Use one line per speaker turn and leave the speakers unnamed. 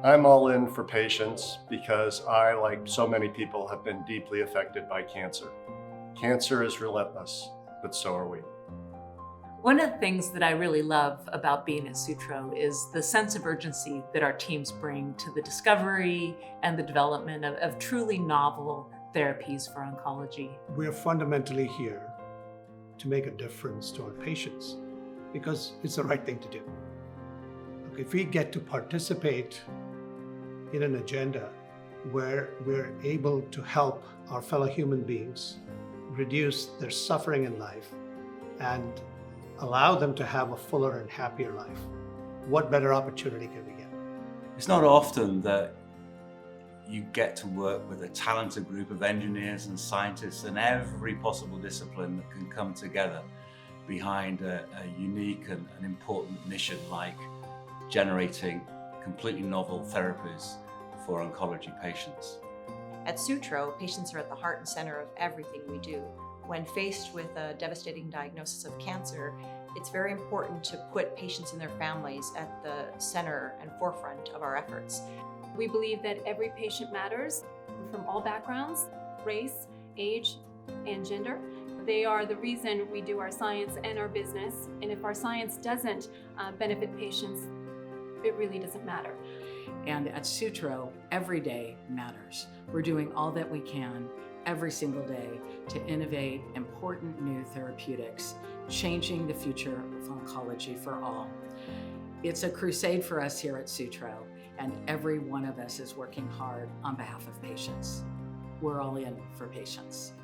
I'm all in for patients because I, like so many people, have been deeply affected by cancer. Cancer is relentless, but so are we.
One of the things that I really love about being at Sutro is the sense of urgency that our teams bring to the discovery and the development of truly novel therapies for oncology.
We're fundamentally here to make a difference to our patients because it's the right thing to do. If we get to participate in an agenda where we're able to help our fellow human beings reduce their suffering in life and allow them to have a fuller and happier life, what better opportunity can we get?
It's not often that you get to work with a talented group of engineers and scientists in every possible discipline that can come together behind a unique and an important mission like generating completely novel therapies for oncology patients.
At Sutro, patients are at the heart and center of everything we do. When faced with a devastating diagnosis of cancer, it's very important to put patients and their families at the center and forefront of our efforts.
We believe that every patient matters from all backgrounds, race, age, and gender. They are the reason we do our science and our business. And if our science doesn't benefit patients, it really doesn't matter.
And at Sutro, every day matters. We're doing all that we can every single day to innovate important new therapeutics, changing the future of oncology for all. It's a crusade for us here at Sutro, and every one of us is working hard on behalf of patients. We're all in for patients.